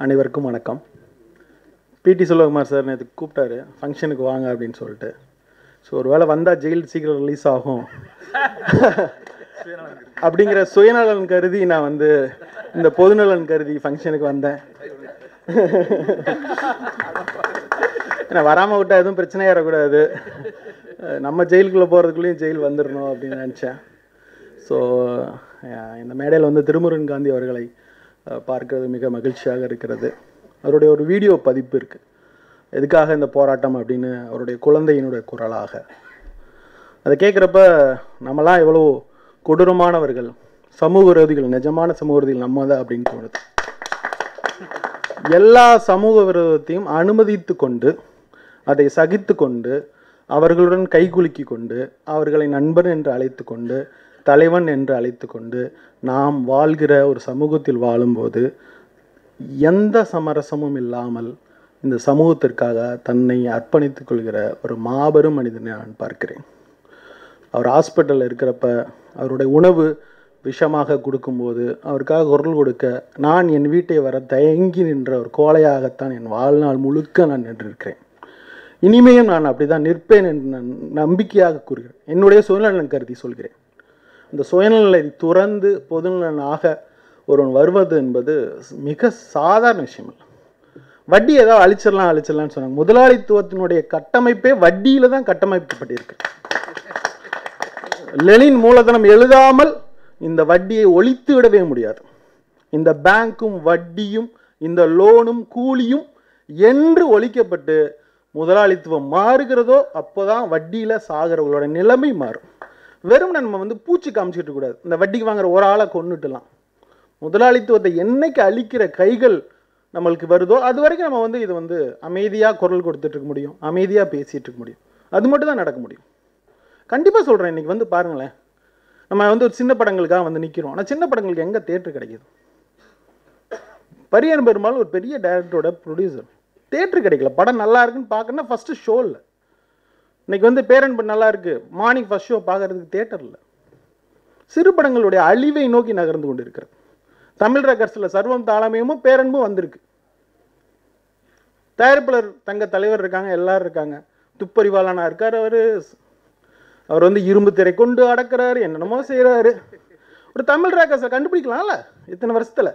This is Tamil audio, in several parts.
அனைவருக்கும் வணக்கம். பிடி செல்வகுமார் சார் நேற்று கூப்பிட்டாரு ஃபங்க்ஷனுக்கு வாங்க அப்படின்னு சொல்லிட்டு. ஸோ ஒரு வேளை வந்தால் ஜெயில் சீக்கிரம் ரிலீஸ் ஆகும் அப்படிங்கிற சுயநலன் கருதி நான் வந்து இந்த பொதுநலன் கருதி ஃபங்க்ஷனுக்கு வந்தேன். ஏன்னா வராமல் விட்டால் எதுவும் பிரச்சனையாக இருக்கக்கூடாது, நம்ம ஜெயிலுக்குள்ளே போகிறதுக்குள்ளேயும் ஜெயில் வந்துடணும் அப்படின்னு நினச்சேன். ஸோ இந்த மேடையில் வந்து திருமுருகன் காந்தி அவர்களை பார்க்கறது மிக மகிழ்ச்சியாக இருக்கிறது. அவருடைய ஒரு வீடியோ பதிப்பு இருக்குது, எதுக்காக இந்த போராட்டம் அப்படின்னு, அவருடைய குழந்தையினுடைய குரலாக. அதை கேட்குறப்ப நம்மலாம் எவ்வளோ கொடூரமானவர்கள், சமூக விரோதிகள், நிஜமான சமூக விரோதிகள் நம்ம தான் அப்படின்னு தோணுது. எல்லா சமூக விரோதத்தையும் அனுமதித்து கொண்டு, அதை சகித்து கொண்டு, அவர்களுடன் கைகுலுக்கி கொண்டு, அவர்களை நண்பன் என்று அழைத்து கொண்டு, தலைவன் என்று அழைத்து கொண்டு நாம் வாழ்கிற ஒரு சமூகத்தில் வாழும்போது எந்த சமரசமும் இல்லாமல் இந்த சமூகத்திற்காக தன்னை அர்ப்பணித்துக் கொள்கிற ஒரு மாபெரும் மனிதனை நான் பார்க்கிறேன். அவர் ஹாஸ்பிட்டலில் இருக்கிறப்ப அவருடைய உணவு விஷமாக கொடுக்கும்போது அவருக்காக குரல் கொடுக்க நான் என் வீட்டை வர தயங்கி நின்ற ஒரு கோழையாகத்தான் என் வாழ்நாள் முழுக்க நான் நின்றிருக்கிறேன். இனிமேலும் நான் அப்படி தான் நிற்பேன் என்று நான் நம்பிக்கையாக கூறுகிறேன். என்னுடைய சுயநலன் கருதி சொல்கிறேன். இந்த சுயநலனை துறந்து பொதுநலனாக ஒருவன் வருவது என்பது மிக சாதாரண விஷயம் இல்லை. வட்டி ஏதாவது அழிச்சிடலாம்னு சொன்னாங்க. முதலாளித்துவத்தினுடைய கட்டமைப்பே வட்டியில தான் கட்டமைக்கப்பட்டிருக்கு. லெனின் மூலதனம் எழுதாமல் இந்த வட்டியை ஒழித்து விடவே முடியாது. இந்த பேங்க்கும் வட்டியும் இந்த லோனும் கூலியும் என்று ஒழிக்கப்பட்டு முதலாளித்துவம் மாறுகிறதோ அப்போதான் வட்டியில சாகிறவங்களோட நிலைமை மாறும். வெறும் நம்ம வந்து பூச்சி காமிச்சிட்டு கூடாது. இந்த வட்டிக்கு வாங்குற ஒரு ஆளை கொண்டுட்டலாம். முதலாளித்துவத்தை என்னைக்கு அழிக்கிற கைகள் நம்மளுக்கு வருதோ அது வரைக்கும் நம்ம வந்து இது வந்து அமைதியாக குரல் கொடுத்துட்டு இருக்க முடியும், அமைதியாக பேசிட்டு இருக்க முடியும். அது மட்டும் தான் நடக்க முடியும். கண்டிப்பாக சொல்கிறேன். இன்னைக்கு வந்து பாருங்களேன், நம்ம வந்து ஒரு சின்ன படங்களுக்காக வந்து நிற்கிறோம். ஆனால் சின்ன படங்களுக்கு எங்கே தேட்டர் கிடைக்கிது? பரியன் பெருமாள் ஒரு பெரிய டைரக்டரோட ப்ரொடியூசர், தேட்டர் கிடைக்கல. படம் நல்லா இருக்குன்னு பார்க்கணுன்னா ஃபஸ்ட்டு ஷோ இல்லை. இன்னைக்கு வந்து பேரன்பு நல்லா இருக்கு, மார்னிங் ஃபர்ஸ்ட் ஷோ பார்க்கறதுக்கு தேட்டர் இல்லை. சிறு படங்களுடைய அழிவை நோக்கி நகர்ந்து கொண்டு இருக்கிறது. தமிழ் ரெக்கார்ட்ஸில் சர்வம் தாளமயமும் பேரன்பும் வந்திருக்கு. தயாரிப்பாளர் தங்க தலைவர் இருக்காங்க, எல்லாரும் இருக்காங்க. துப்பறிவாளனா இருக்கார். அவர் வந்து இரும்பு திரை கொண்டு அடக்கிறாரு, என்னென்னமோ செய்கிறாரு. ஒரு தமிழ் ரெக்கார்ட்ஸை கண்டுபிடிக்கலாம்ல இத்தனை வருஷத்தில்.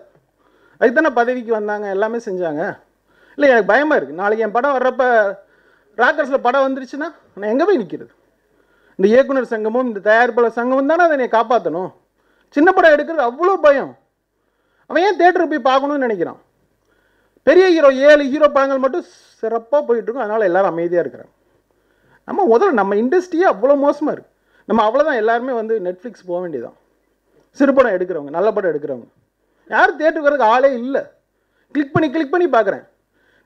அதுக்கு தானே பதவிக்கு வந்தாங்க, எல்லாமே செஞ்சாங்க. இல்லை, எனக்கு பயமாக இருக்குது. நாளைக்கு என் படம் வர்றப்ப ராக்கர்ஸில் படம் வந்துருச்சுன்னா நான் எங்கே போய் நிற்கிறது? இந்த இயக்குனர் சங்கமும் இந்த தயாரிப்பாளர் சங்கமும் தானே அதை என்னை காப்பாற்றணும். சின்ன படம் எடுக்கிறது அவ்வளோ பயம். அவன் ஏன் தேட்டருக்கு போய் பார்க்கணும்னு நினைக்கிறான்? பெரிய ஹீரோ 7 ஹீரோ படங்கள் மட்டும் சிறப்பாக போயிட்டுருக்கும், அதனால் எல்லாரும் அமைதியாக இருக்கிறாங்க. நம்ம இண்டஸ்ட்ரியே அவ்வளோ மோசமாக இருக்குது. நம்ம அவ்வளோதான் எல்லாருமே வந்து நெட்ஃப்ளிக்ஸ் போக வேண்டியதான். சிறு படம் எடுக்கிறவங்க, நல்ல படம் எடுக்கிறவங்க யாரும் தேட்டருக்கு வரதுக்கு ஆளே இல்லை. கிளிக் பண்ணி பார்க்குறேன்.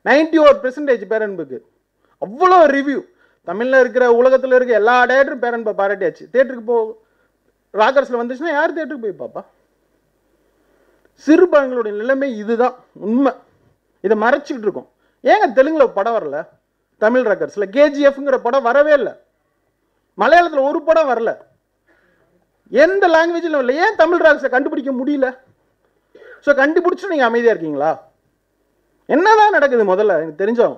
91% பேரன்புக்கு அவ்வளோ ரிவ்யூ. தமிழில் இருக்கிற உலகத்தில் இருக்க எல்லா டேரக்டரும் பேரன்பை பாராட்டியாச்சு. தேட்டருக்கு ராக்கர்ஸில் வந்துச்சுன்னா யார் தேட்டருக்கு போய் பாப்பா? சிறு படங்களுடைய நிலைமை இதுதான் உண்மை. இதை மறைச்சிக்கிட்டு இருக்கோம். ஏங்க தெலுங்கில் படம் வரல? தமிழ் ராக்கர்ஸில் கேஜிஎஃப்ங்கிற படம் வரவே இல்லை. மலையாளத்தில் ஒரு படம் வரல. எந்த லாங்குவேஜிலும் இல்லை. ஏன் தமிழ் ராக்கர்ஸை கண்டுபிடிக்க முடியல? ஸோ கண்டுபிடிச்சு நீங்கள் அமைதியாக இருக்கீங்களா? என்னதான் நடக்குது முதல்ல எனக்கு தெரிஞ்சோம்.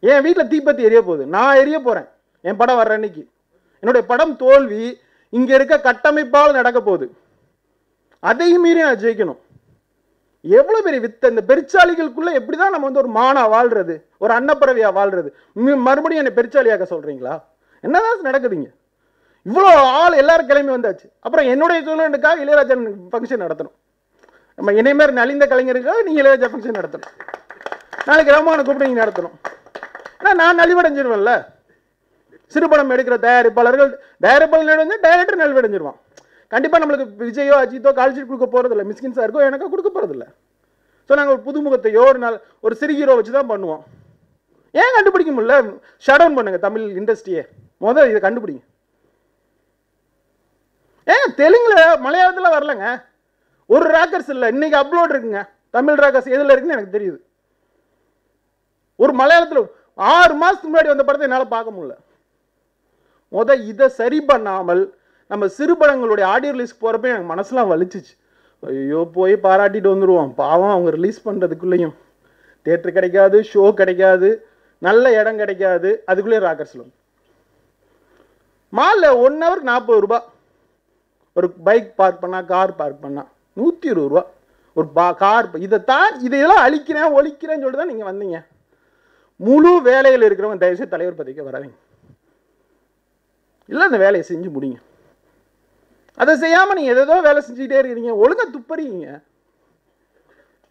என் வீட்டில் தீப்பத்தி எரிய போகுது, நான் எரிய போகிறேன் என் படம் வர்ற அன்னைக்கு. என்னுடைய படம் தோல்வி இங்கே இருக்க கட்டமைப்பால் நடக்க போகுது. அதையும் மீறி நான் ஜெயிக்கணும். எவ்வளோ பெரிய வித்த இந்த பெருச்சாளிகளுக்குள்ளே எப்படி தான் நம்ம வந்து ஒரு மானா வாழ்றது, ஒரு அன்னப்பறவையா வாழ்றது? மறுபடியும் என்னை பெருச்சாலியாக்க சொல்கிறீங்களா? என்னதான் நடக்குதுங்க? இவ்வளோ ஆள் எல்லாரும் கிளம்பி வந்தாச்சு. அப்புறம் என்னுடைய தொழிலுக்காக இளையராஜா ஃபங்க்ஷன் நடத்தணும். நம்ம இணைமாரி நலிந்த கலைஞருக்காக நீங்கள் இளையராஜா ஃபங்க்ஷன் நடத்தணும். நாளைக்கு ரமானை கூப்பிட்டு நீங்கள் நடத்தணும். நான் நலிவடைஞ்சிருவேன்ல. சிறுபடம் எடுக்கிற தயாரிப்பாளர்கள் டைரக்டர் நலிவடைஞ்சிருவான். கண்டிப்பாக நம்மளுக்கு விஜயோ அஜித்தோ கால்ஷீட் கொடுக்க போகிறதில்ல, மிஸ்கின் சாருக்கோ எனக்கோ கொடுக்க போகிறதில்ல. ஸோ நாங்கள் ஒரு புதுமுகத்தையோ ஒரு சிறு ஹீரோ வச்சு தான் பண்ணுவோம். ஏன் கண்டுபிடிக்க முடியல? ஷட் டவுன் பண்ணுங்க தமிழ் இண்டஸ்ட்ரியே. முதல் இதை கண்டுபிடிங்க. ஏன் தெலுங்குல மலையாளத்தில் வரலங்க? ஒரு ராக்கர்ஸ் இல்லை. இன்னைக்கு அப்லோட் இருக்குங்க. தமிழ் ராக்கர்ஸ் எதில் இருக்குன்னு எனக்கு தெரியுது. ஒரு மலையாளத்தில் 6 மாதத்துக்கு முன்னாடி வந்த படத்தை என்னால் பார்க்க முடியல. இதை சரி பண்ணாமல் நம்ம சிறுபடங்களுடைய ஆடியோ ரிலீஸ்க்கு போகிறப்ப எனக்கு மனசுலாம் வலிச்சிச்சு. ஐயோ போய் பாராட்டிட்டு வந்துடுவோம், பாவம் அவங்க ரிலீஸ் பண்ணுறதுக்குள்ளேயும் தியேட்டர் கிடைக்காது, ஷோ கிடைக்காது, நல்ல இடம் கிடைக்காது, அதுக்குள்ளே ராக்கர்ஸில் மாலில் 1 ஹவருக்கு 40 ரூபா. ஒரு பைக் பார்க் பண்ணால், கார் பார்க் பண்ணால் 120 ரூபா. ஒரு கார் இதையெல்லாம் அழிக்கிறேன் ஒழிக்கிறேன்னு சொல்லிட்டு தான் நீங்கள் வந்தீங்க. முழு வேலையில் இருக்கிறவங்க தயவுசெய்து தலைவர் பதவிக்கு வராதீங்க. இல்லை அந்த வேலையை செஞ்சு முடிங்க. அதை செய்யாமல் நீங்கள் ஏதோ வேலை செஞ்சுக்கிட்டே இருக்கிறீங்க, ஒழுங்காக துப்பறீங்க.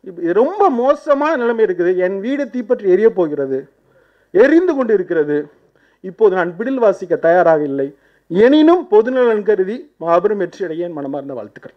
இப்போ ரொம்ப மோசமான நிலைமை இருக்குது. என் வீடு தீப்பற்றி எரிய போகிறது, எரிந்து கொண்டு இருக்கிறது. இப்போது நான் பிடில் வாசிக்க தயாராக இல்லை. எனினும் பொதுநலன் கருதி மாபெரும் வெற்றியடைய என் மனமார்ந்த வாழ்த்துக்கள்.